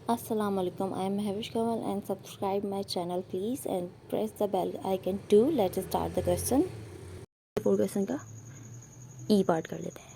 Assalamualaikum. I am Mahwish Kamal and subscribe my channel please and press the bell icon too. Let's start the question. Four question का E part कर लेते हैं।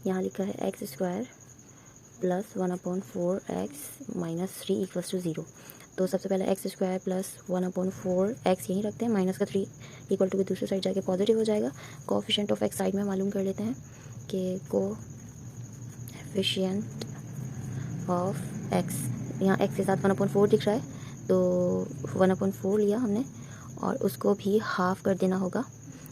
यहाँ लिखा है X square plus 1/4 x minus 3 equals to 0। तो सबसे पहले एक्स स्क्वायर प्लस 1/4 x यहीं रखते हैं, माइनस का 3 इक्वल टू के दूसरी साइड जाके पॉजिटिव हो जाएगा। कोएफिशिएंट ऑफ एक्स साइड में मालूम कर लेते हैं कि कोएफिशिएंट ऑफ एक्स, यहाँ एक्स के साथ 1/4 दिख रहा है तो 1/4 लिया हमने और उसको भी हाफ़ कर देना होगा,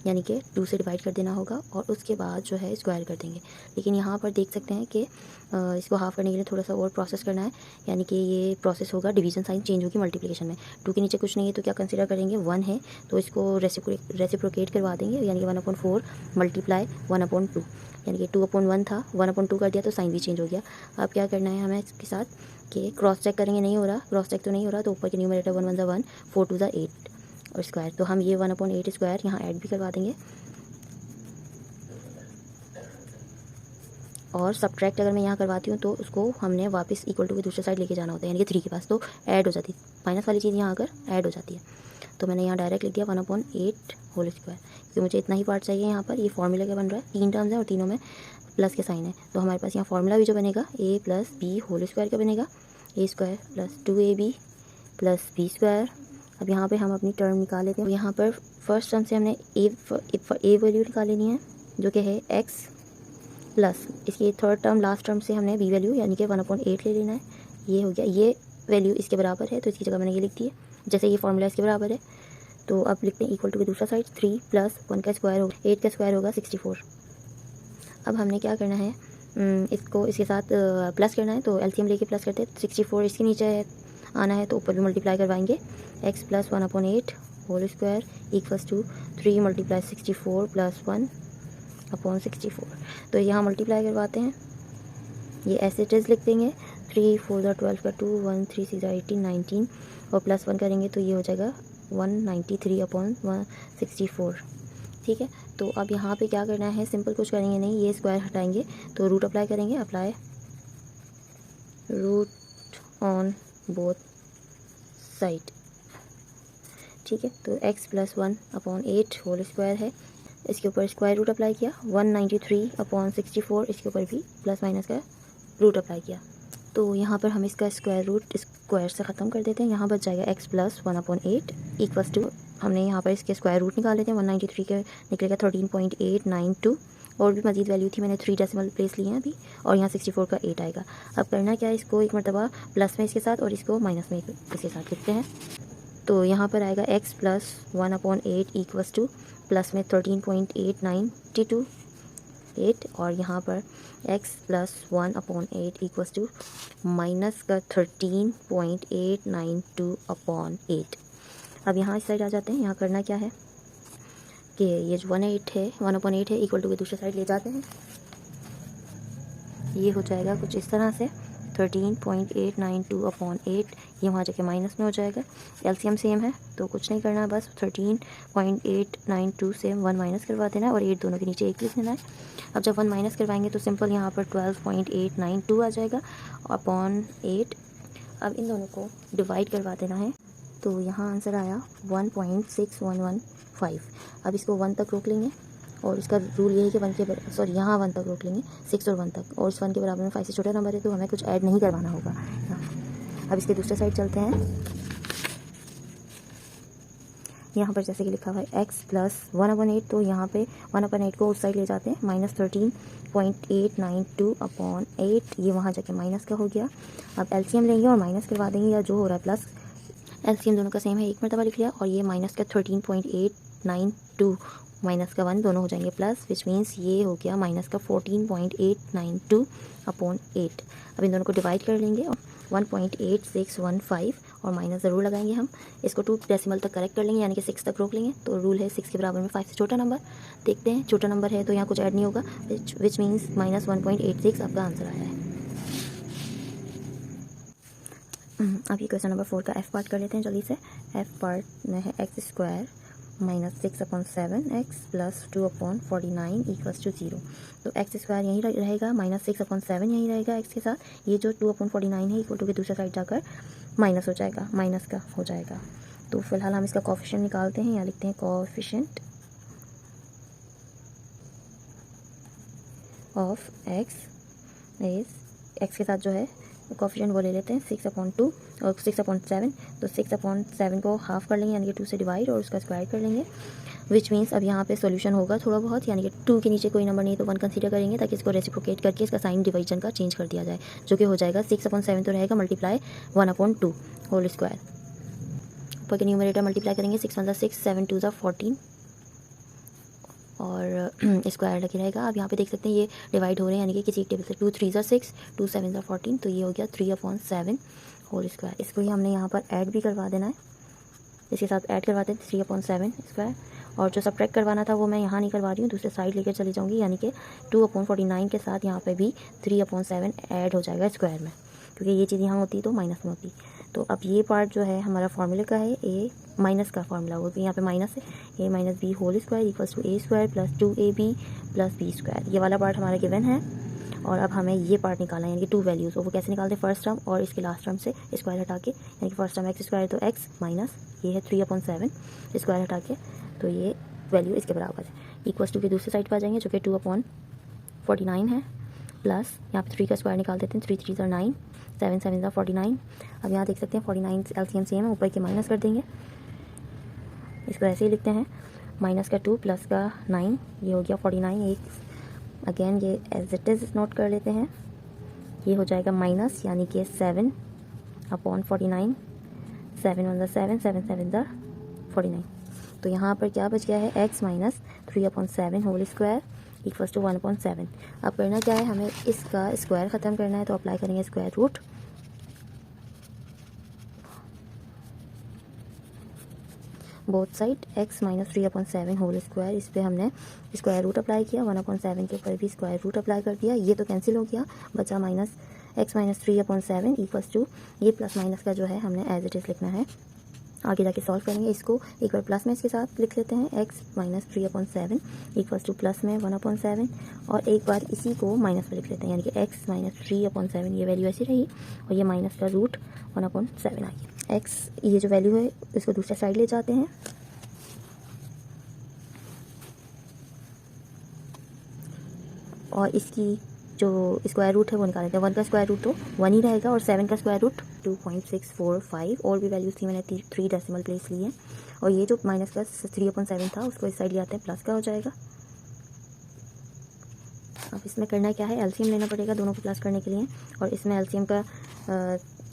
यानी कि 2 से डिवाइड कर देना होगा और उसके बाद जो है स्क्वायर कर देंगे। लेकिन यहाँ पर देख सकते हैं कि इसको हाफ़ करने के लिए थोड़ा सा और प्रोसेस करना है, यानी कि ये प्रोसेस होगा, डिवीजन साइन चेंज होगी मल्टीप्लिकेशन में। 2 के नीचे कुछ नहीं है तो क्या कंसिडर करेंगे, 1 है तो इसको रेसिप्रोकेट करवा देंगे, यानी कि 1/4 मल्टीप्लाई 1/2, यानी कि 2/1 था 1/2 कर दिया तो साइन भी चेंज हो गया। अब क्या करना है हमें इसके साथ कि क्रॉस चेक करेंगे, नहीं हो रहा, क्रॉस चेक तो नहीं हो रहा तो ऊपर के न्यूमरेटर 1 1 1 4 2 8 और स्क्वायर, तो हम ये 1/8 स्क्वायर यहाँ ऐड भी करवा देंगे और सब्ट्रैक्ट अगर मैं यहाँ करवाती हूँ तो उसको हमने वापस इक्वल टू के दूसरे साइड लेके जाना होता है, यानी कि 3 के पास, तो ऐड हो जाती है, माइनस वाली चीज़ यहाँ आकर ऐड हो जाती है। तो मैंने यहाँ डायरेक्ट लिख दिया 1/8 होल स्क्वायर, क्योंकि मुझे इतना ही पार्ट चाहिए। यहाँ पर ये फॉर्मूला क्या बन रहा है, 3 टर्म्स है और तीनों में प्लस के साइन है, तो हमारे पास यहाँ फॉर्मूला भी जो बनेगा a plus B whole square का बनेगा, a square plus 2ab plus B square. अब यहाँ पे हम अपनी टर्म निकाल लेते हैं। यहाँ पर फर्स्ट टर्म से हमने ए वैल्यू निकाल लेनी है जो कि है x प्लस इसकी थर्ड टर्म लास्ट टर्म से हमने बी वैल्यू यानी कि 1/8 ले लेना है। ये हो गया, ये वैल्यू इसके बराबर है तो इसकी जगह मैंने ये लिख दी है, जैसे ये फॉर्मूला इसके बराबर है तो अब लिखते हैं इक्वल टू के दूसरा साइड 3 प्लस 1 का स्क्वायर होगा 8 का स्क्वायर होगा 64। अब हमने क्या करना है, इसको इसके साथ प्लस करना है तो एलसीएम लेके प्लस करते हैं। 64 इसके नीचे आना है तो ऊपर भी मल्टीप्लाई करवाएंगे, x plus 1/8 whole square equals to 3 multiply 64 plus 1/64। तो यहाँ मल्टीप्लाई करवाते हैं, ये ऐसे टेस्ट लिख देंगे, 3 4 12 का 2 1 3 6 18 19 और प्लस 1 करेंगे तो ये हो जाएगा 193/164। ठीक है, तो अब यहाँ पे क्या करना है, सिंपल कुछ करेंगे नहीं, ये स्क्वायर हटाएंगे तो रूट अप्लाई करेंगे, apply root on both side. ठीक है, तो x प्लस 1/8 होल स्क्वायर है, इसके ऊपर स्क्वायर रूट अप्लाई किया, 193/64 इसके ऊपर भी प्लस माइनस का रूट अप्लाई किया। तो यहाँ पर हम इसका स्क्वायर रूट स्क्वायर से ख़त्म कर देते हैं, यहाँ बच जाएगा x प्लस 1/8 इक्वल्स टू, हमने यहाँ पर इसके स्क्वायर रूट निकाल लेते हैं, 193 के निकलेगा 13.892 और भी मजीद वैल्यू थी, मैंने 3 डेसिमल प्लेस लिए हैं अभी और यहाँ 64 का 8 आएगा। अब करना क्या है, इसको एक मरतबा प्लस में इसके साथ और इसको माइनस में इसके साथ लिखते हैं। तो यहाँ पर आएगा x plus 1/8 equals to plus में 13.892 और यहाँ पर x plus 1/8 equals to minus का 13.892/8। अब यहाँ इस साइड आ जाते हैं, यहाँ करना क्या है कि ये जो 1/8 है इक्वल टू के दूसरे साइड ले जाते हैं, ये हो जाएगा कुछ इस तरह से 13.892/8, ये वहाँ जाके माइनस में हो जाएगा। एलसीएम सेम है तो कुछ नहीं करना, बस 13.892 से 1 माइनस करवा देना है और 8 दोनों के नीचे 1 लिख देना है। अब जब 1 माइनस करवाएंगे तो सिंपल यहाँ पर 12.892 आ जाएगा अपॉन 8। अब इन दोनों को डिवाइड करवा देना है तो यहाँ आंसर आया 1.6115। अब इसको 1 तक रोक लेंगे और इसका रूल ये है कि 1 के यहाँ 1 तक रोक लेंगे, 6 और 1 तक, और इस 1 के बराबर में 5 से छोटा नंबर है तो हमें कुछ ऐड नहीं करवाना होगा। अब इसके दूसरे साइड चलते हैं, यहाँ पर जैसे कि लिखा हुआ है x प्लस 1/8 तो यहाँ पे 1/8 को उस साइड ले जाते हैं, माइनस 13.892/8, ये वहाँ जाके माइनस का हो गया। अब एलसीएम लेंगे और माइनस करवा देंगे, या जो हो रहा है प्लस, एलसीएम दोनों का सेम है, एक मरतबा लिख लिया और ये माइनस का 13.892 माइनस का 1 दोनों हो जाएंगे प्लस, विच मीन्स ये हो गया माइनस का 14.892/8। अब इन दोनों को डिवाइड कर लेंगे 1.8615 और माइनस ज़रूर लगाएंगे हम, इसको 2 डेसिमल तक करेक्ट कर लेंगे, यानी कि 6 तक रोक लेंगे। तो रूल है 6 के बराबर में 5 से छोटा नंबर, देखते हैं छोटा नंबर है तो यहाँ कुछ ऐड नहीं होगा, विच मीन्स माइनस 1.86 आपका आंसर आया है। अभी क्वेश्चन नंबर 4 का एफ पार्ट कर लेते हैं जल्दी से। एफ पार्ट में है एक्स स्क्वायर -6/7x + 2/49 = 0। तो एक्स स्क्वायर यहीं रहेगा, -6/7 यहीं रहेगा एक्स के साथ। ये जो 2/49 है इक्वल टू के दूसरा साइड जाकर माइनस हो जाएगा, माइनस का हो जाएगा। तो फिलहाल हम इसका कोफिशिएंट निकालते हैं। यहाँ लिखते हैं coefficient of x is, x के साथ जो है कोफिशिएंट वो ले लेते हैं 6/2 और 6/7। तो 6/7 को हाफ कर लेंगे यानी कि 2 से डिवाइड और उसका स्क्वायर कर लेंगे, विच मीन्स अब यहाँ पे सॉल्यूशन होगा थोड़ा बहुत, यानी कि 2 के नीचे कोई नंबर नहीं तो 1 कंसीडर करेंगे ताकि इसको रेसिप्रोकेट करके इसका साइन डिवीजन का चेंज कर दिया जाए, जो कि हो जाएगा 6/7 तो रहेगा मल्टीप्लाई 1/2 होल स्क्वायर। ऊपर के न्यूमरेटर मल्टीप्लाई करेंगे, 6 1 6, 7 2 14 और स्क्वायर लगे रहेगा। अब यहाँ पे देख सकते हैं ये डिवाइड हो रहे हैं यानी कि किसी टेबल से 2 3 6, 2 7 14, तो ये हो गया 3/7 होल स्क्वायर। इसको ही हमने यहाँ पर ऐड भी करवा देना है, इसके साथ ऐड करवाते हैं 3/7 स्क्वायर। और जो सब्ट्रैक्ट करवाना था वो मैं यहाँ नहीं करवा रही हूँ, दूसरे साइड लेकर चली जाऊँगी, यानी कि 2/49 के साथ यहाँ पे भी 3/7 ऐड हो जाएगा स्क्वायर में, क्योंकि ये चीज़ यहाँ होती तो माइनस में होती। तो अब ये पार्ट जो है हमारा फार्मूले का है, ए माइनस का फार्मूला होगा, यहाँ पे माइनस है, A minus B whole square = a square + 2ab + b square. ये वाला पार्ट हमारा गिवन है। और अब हमें ये पार्ट निकालना है यानी कि 2 वैल्यूज़, और वो कैसे निकालते हैं, फर्स्ट टर्म और इसके लास्ट टर्म से स्क्वायर हटा के, यानी कि फर्स्ट टर्म एक्स स्क्वायर तो एक्स माइनस ये है 3/7 स्क्वायर हटा के, तो ये वैल्यू इसके बराबर है, = के दूसरी साइड पर आ जाएंगे जो कि 2/49 है, प्लस यहाँ पे 3 का स्क्वायर निकाल देते हैं, 3 3 9, 7 7 49। अब यहाँ देख सकते हैं 49 एलसीएम सेम है, ऊपर के माइनस कर देंगे, इसको ऐसे ही लिखते हैं, माइनस का 2 प्लस का 9, ये हो गया 49। एक अगेन ये एज इट इज़ नोट कर लेते हैं, ये हो जाएगा माइनस यानी कि 7/49, 7 1 7, 7 7 49। तो यहाँ पर क्या बच गया है, x माइनस 3/7 होल स्क्वायर = 1/7। अब करना क्या है, हमें इसका स्क्वायर ख़त्म करना है, तो अप्लाई करेंगे square root. Both side x minus 3/7 whole square, इस पर हमने स्क्वायर रूट अप्लाई किया, 1/7 के ऊपर भी स्क्वायर रूट अप्लाई कर दिया, ये तो कैंसिल हो गया, बचा माइनस x माइनस 3/7 = ये प्लस माइनस का जो है हमने एज इट इज़ लिखना है, आगे जाके सॉल्व करेंगे। इसको एक बार प्लस में इसके साथ लिख लेते हैं, x माइनस 3/7 = प्लस में 1/7, और एक बार इसी को माइनस में लिख लेते हैं, यानी कि x माइनस 3/7 ये वैल्यू ऐसी रही, और ये माइनस का रूट 1/7 आ गया। x ये जो वैल्यू है इसको दूसरे साइड ले जाते हैं, और इसकी जो स्क्वायर रूट है वो निकाल लेते हैं। 1 का स्क्वायर रूट तो 1 ही रहेगा, और 7 का स्क्वायर रूट 2.645, और भी वैल्यूज़ थी, मैंने 3 डेसिमल प्लेस लिए हैं। और ये जो माइनस का 3/7 था उसको इस साइड ले आते हैं, प्लस का हो जाएगा। अब इसमें करना क्या है, एलसीएम लेना पड़ेगा दोनों को प्लस करने के लिए, और इसमें एलसीएम का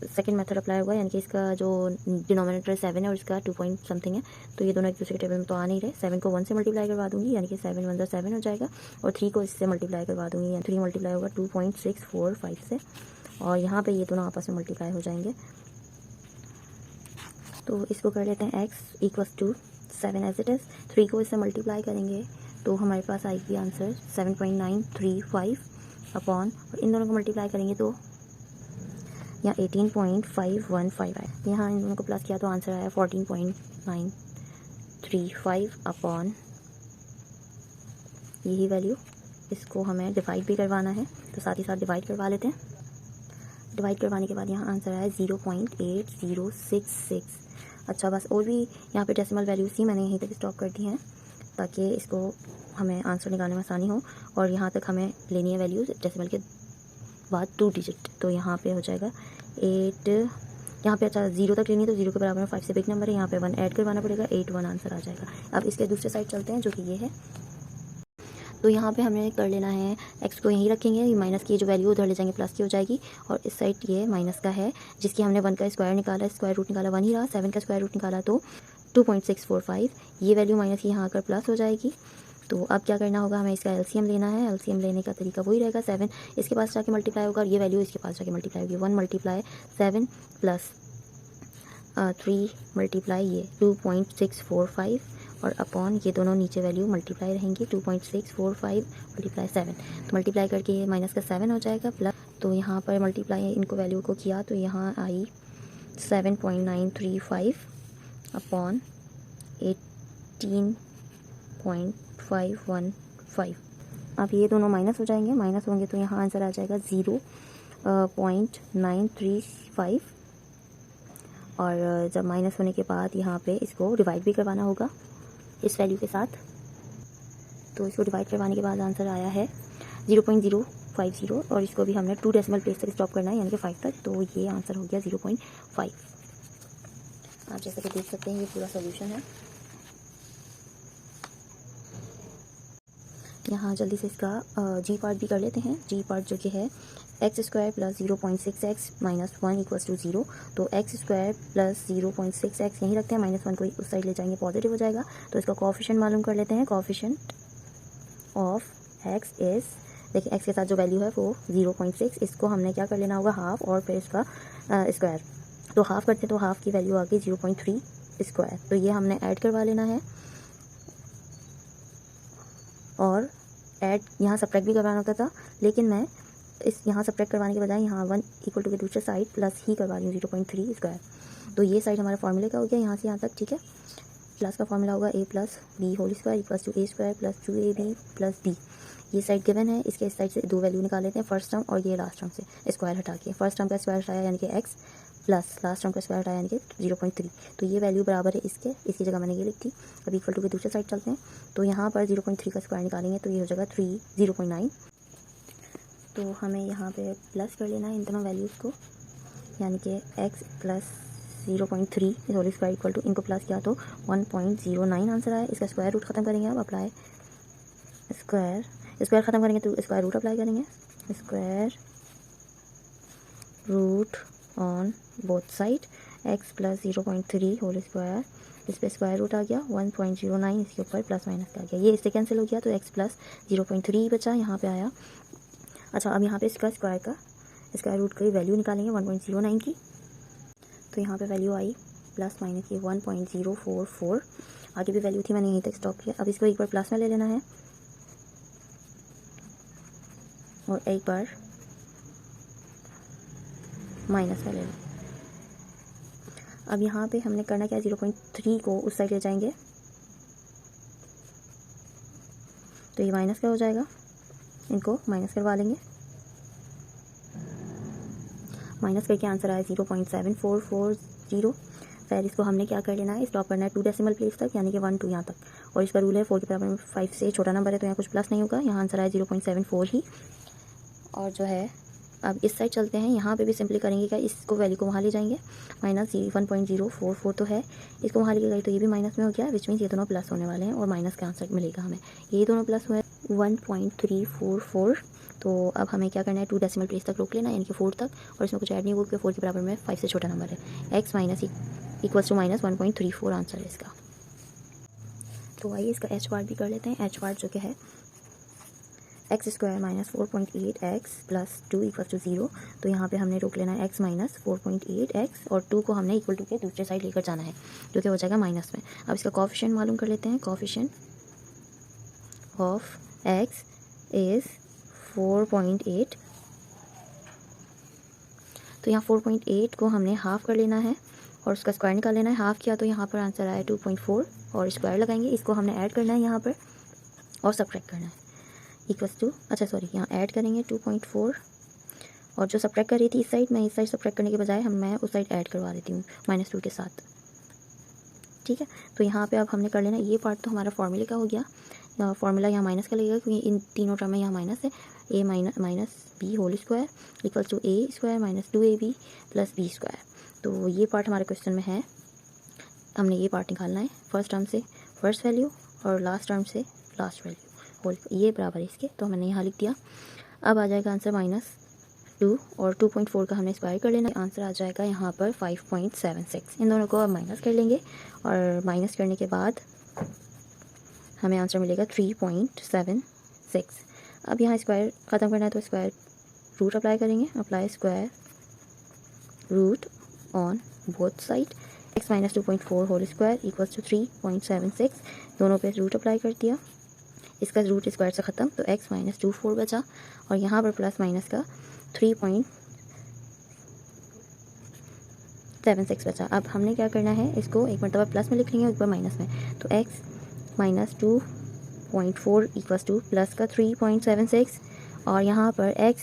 सेकंड मेथड अप्लाई होगा, यानी कि इसका जो डिनोमिनेटर 7 है और इसका 2 पॉइंट समथिंग है, तो ये दोनों एक दूसरे के टेबल में तो आ नहीं रहे। 7 को 1 से मल्टीप्लाई करवा दूंगी, यानी कि 7 1 7 हो जाएगा, और 3 को इससे मल्टीप्लाई करवा दूंगी, यानी 3 मल्टीप्लाई होगा 2.645 से, और यहाँ पे ये दोनों आपस में मल्टीप्लाई हो जाएंगे। तो इसको कर लेते हैं x = 7 एज इट इज़, 3 को इससे मल्टीप्लाई करेंगे तो हमारे पास आएगी आंसर 7.935 अपॉन, और इन दोनों को मल्टीप्लाई करेंगे तो यहाँ 18.515 आया, यहाँ इन दोनों को प्लस किया तो आंसर आया 14.935 अपॉन यही वैल्यू। इसको हमें डिवाइड भी करवाना है, तो साथ ही साथ डिवाइड करवा लेते हैं। डिवाइड करवाने के बाद यहाँ आंसर आया 0.8066। अच्छा, बस और भी यहाँ पे डेसिमल वैल्यूज थी, मैंने यहीं तक स्टॉप कर दी हैं ताकि इसको हमें आंसर निकालने में आसानी हो, और यहाँ तक हमें लेनी है वैल्यूज़ डेसिमल के बाद 2 डिजिट। तो यहाँ पे हो जाएगा 8, यहाँ पे अच्छा 0 तक लेनी है, तो 0 के बराबर में 5 से बिग नंबर है, यहाँ पे 1 ऐड करवाना पड़ेगा, 81 आंसर आ जाएगा। अब इसके दूसरे साइड चलते हैं जो कि ये है। तो यहाँ पे हमें कर लेना है, x को यहीं रखेंगे, माइनस की जो वैल्यू उधर ले जाएंगे, प्लस की हो जाएगी, और इस साइड ये माइनस का है जिसकी हमने 1 का स्क्वायर निकाला, स्क्वायर रूट निकाला 1 ही रहा, 7 का स्क्वायर रूट निकाला तो 2.645, ये वैल्यू माइनस की यहाँ आकर प्लस हो जाएगी। तो अब क्या करना होगा, हमें इसका एलसीएम लेना है। एलसीएम लेने का तरीका वही रहेगा, 7 इसके पास जाके मल्टीप्लाई होगा और ये वैल्यू इसके पास जाके मल्टीप्लाई होगी, 1 × 7 प्लस 3 × ये 2.645, और अपॉन ये दोनों नीचे वैल्यू मल्टीप्लाई रहेंगी, 2.645 × 7, तो मल्टीप्लाई करके ये माइनस का 7 हो जाएगा, प्लस तो यहाँ पर मल्टीप्लाई इनको वैल्यू को किया तो यहाँ आई 7.935 अपॉन 16.515। अब ये दोनों माइनस हो जाएंगे, माइनस होंगे तो यहाँ आंसर आ जाएगा 0.935। और जब माइनस होने के बाद यहाँ पे इसको डिवाइड भी करवाना होगा इस वैल्यू के साथ, तो इसको डिवाइड करवाने के बाद आंसर आया है 0.050 और इसको भी हमने 2 डेसिमल प्लेस तक स्टॉप करना है यानी कि 5 तक, तो ये आंसर हो गया 0.5। आप जैसे कि देख सकते हैं ये पूरा सोल्यूशन है। यहाँ जल्दी से इसका जी पार्ट भी कर लेते हैं। जी पार्ट जो कि है x² + 0.6x - 1 = 0, तो x² + 0.6x यहीं रखते हैं, -1 को उस साइड ले जाएंगे पॉजिटिव हो जाएगा। तो इसका कोएफिशिएंट मालूम कर लेते हैं। कोएफिशिएंट ऑफ x इज़, देखिए x के साथ जो वैल्यू है वो 0.6, इसको हमने क्या कर लेना होगा हाफ और फिर इसका स्क्वायर, तो हाफ करते तो हाफ की वैल्यू आ गई 0.3 स्क्वायर, तो ये हमने ऐड करवा लेना है और ऐड यहाँ सब्ट्रैक्ट भी करवाना होता था, लेकिन मैं इस यहाँ सब्ट्रैक्ट करवाने के बजाय यहाँ 1 = के दूसरे साइड प्लस ही करवा रही हूँ 0.3 स्क्वायर। तो ये साइड हमारा फॉर्मूले का हो गया यहाँ से यहाँ तक, ठीक है। प्लस का फॉर्मूला होगा a + b whole square = a² + 2ab + b। ये साइड गिवन है, इसके इस साइड से दो वैल्यू निकाल लेते हैं, फर्स्ट टर्म और ये लास्ट टर्म से स्क्वायर हटा के। फर्स्ट टर्म का स्क्वायर हटाया यानी कि x प्लस लास्ट टर्म का स्क्वायर हटाया यानी कि 0.3, तो ये वैल्यू बराबर है इसके, इसकी जगह मैंने ये लिख दी। अब इक्वल टू के दूसरे साइड चलते हैं, तो यहाँ पर 0.3 का स्क्वायर निकालेंगे तो ये हो जाएगा 0.9। तो हमें यहाँ पे प्लस कर लेना है इन दोनों वैल्यूज़ को, यानी कि x + 0.3 whole square equal to, इनको प्लस किया तो 1.09 आंसर आया। इसका स्क्वायर रूट ख़त्म करेंगे, अब अप्लाई स्क्वायर ख़त्म करेंगे तो स्क्वायर रूट अप्लाई करेंगे, square root on both side x + 0.3 whole square, इस पर स्क्वायर रूट आ गया 1.09, इसके ऊपर प्लस माइनस का आ गया, ये इससे कैंसिल हो गया तो x + 0.3 बचा, यहाँ पे आया। अच्छा, अब यहाँ पे इसका स्क्वायर रूट की वैल्यू निकालेंगे 1.09 की, तो यहाँ पे वैल्यू आई प्लस माइनस की 1.044, आगे भी वैल्यू थी, मैंने यहीं तक स्टॉप किया। अब इसको एक बार प्लस में ले लेना है और एक बार माइनस में ले लेना। अब यहाँ पे हमने करना क्या है, 0.3 को उस साइड ले जाएंगे तो ये माइनस का हो जाएगा, इनको माइनस करवा लेंगे, माइनस करके आंसर आया 0.7440। फिर इसको हमने क्या कर लेना है, स्टॉप करना है 2 डेसिमल प्लेस तक यानी कि 1 2 यहाँ तक, और इसका रूल है 4 के बराबर में 5 से छोटा नंबर है तो यहाँ कुछ प्लस नहीं होगा, यहाँ आंसर आया 0.74 ही। और जो है अब इस साइड चलते हैं, यहाँ पे भी सिंपली करेंगे क्या, इसको वैल्यू को वहाँ ले जाएंगे, -1.044 तो है, इसको वहाँ लेके गई तो ये भी माइनस में हो गया, विच मीन्स ये दोनों प्लस होने वाले हैं और माइनस का आंसर मिलेगा हमें, ये दोनों प्लस हुए 1.344। तो अब हमें क्या करना है, 2 डेसिमल प्लेस तक रोक लेना यानी कि 4 तक, और इसमें कुछ ऐड नहीं होगा क्योंकि 4 के बराबर में 5 से छोटा नंबर है, x - = -1.34 आंसर है इसका। तो आइए इसका h पार्ट भी कर लेते हैं। h पार्ट जो कि है x² - 4.8x + 2 = 0, तो यहाँ पे हमने रोक लेना है x - 4.8x और 2 को हमने इक्वल टू के दूसरे साइड लेकर जाना है जो कि हो जाएगा माइनस में। अब इसका कोएफिशिएंट मालूम कर लेते हैं। कोएफिशिएंट ऑफ x इज़ 4.8, तो यहाँ 4.8 को हमने हाफ कर लेना है और उसका स्क्वायर निकाल लेना है। हाफ किया तो यहाँ पर आंसर आया 2.4 और स्क्वायर लगाएंगे, इसको हमने ऐड करना है यहाँ पर और सब्ट्रैक्ट करना है इक्वल्स टू, अच्छा सॉरी यहाँ ऐड करेंगे 2.4 और जो सब्ट्रैक्ट कर रही थी इस साइड, मैं इस साइड सब्ट्रैक्ट करने के बजाय मैं उस साइड ऐड करवा देती हूँ -2 के साथ, ठीक है। तो यहाँ पे अब हमने कर लेना, ये पार्ट तो हमारा फॉर्मूले का हो गया, फॉर्मूला यहाँ माइनस का लगेगा क्योंकि इन तीनों टर्म में यहाँ माइनस है, a - b whole square equals to a² - 2ab + b square. तो ये पार्ट हमारे क्वेश्चन में है, हमने ये पार्ट निकालना है, फर्स्ट टर्म से फर्स्ट वैल्यू और लास्ट टर्म से लास्ट वैल्यू होल, ये बराबर है इसके, तो मैंने यहाँ लिख दिया। अब आ जाएगा आंसर -2 और 2.4 का हमने स्क्वायर कर लेना, आंसर आ जाएगा यहाँ पर 5.76। इन दोनों को अब माइनस कर लेंगे और माइनस करने के बाद हमें आंसर मिलेगा 3.76। अब यहाँ स्क्वायर ख़त्म करना है तो स्क्वायर रूट अप्लाई करेंगे, apply square root on both side, x - 2.4 whole square equals to 3.76, दोनों पे रूट अप्लाई कर दिया, इसका रूट स्क्वायर से ख़त्म तो x - 24 बचा और यहाँ पर प्लस माइनस का 3.76 बचा। अब हमने क्या करना है, इसको एक मरतबा प्लस में लिख लेंगे और एक बार माइनस में, तो x minus 2.4 equals to plus का 3.76 और यहाँ पर x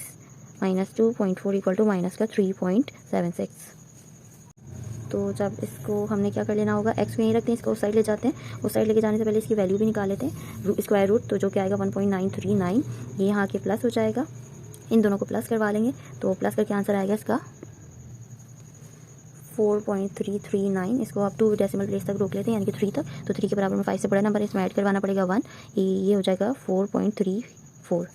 minus 2.4 equal to minus का 3.76। तो जब इसको हमने क्या कर लेना होगा, x को यहीं रखते हैं, इसको उस साइड ले जाते हैं। उस साइड लेके जाने से पहले इसकी वैल्यू भी निकाल लेते हैं, स्क्वायर रूट, तो जो क्या आएगा 1.939, ये यहाँ के प्लस हो जाएगा। इन दोनों को प्लस करवा लेंगे तो प्लस करके आंसर आएगा इसका 4.339। इसको आप 2 डेसिमल प्लेस तक रोक लेते हैं, यानी कि 3 तक। तो 3 के बराबर में 5 से बड़ा नंबर है, इसमें ऐड करवाना पड़ेगा 1, ये हो जाएगा 4.34।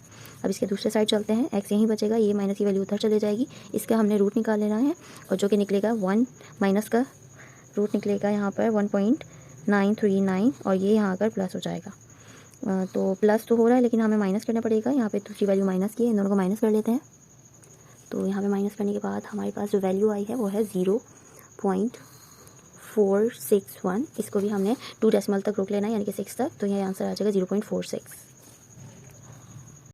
अब इसके दूसरे साइड चलते हैं, x यहीं बचेगा, ये माइनस की वैल्यू उधर चले जाएगी, इसका हमने रूट निकाल लेना है और जो कि निकलेगा 1 माइनस का रूट निकलेगा यहाँ पर 1.939 और ये यहाँ आकर प्लस हो जाएगा। तो प्लस तो हो रहा है लेकिन हमें माइनस करना पड़ेगा, यहाँ पे दूसरी वैल्यू माइनस की है, इन दोनों को माइनस कर लेते हैं। तो यहाँ पे माइनस करने के बाद हमारे पास जो वैल्यू आई है वो है 0.461। इसको भी हमने 2 डेसिमल तक रोक लेना है, यानी कि 6 तक, तो यह आंसर आ जाएगा 0.46।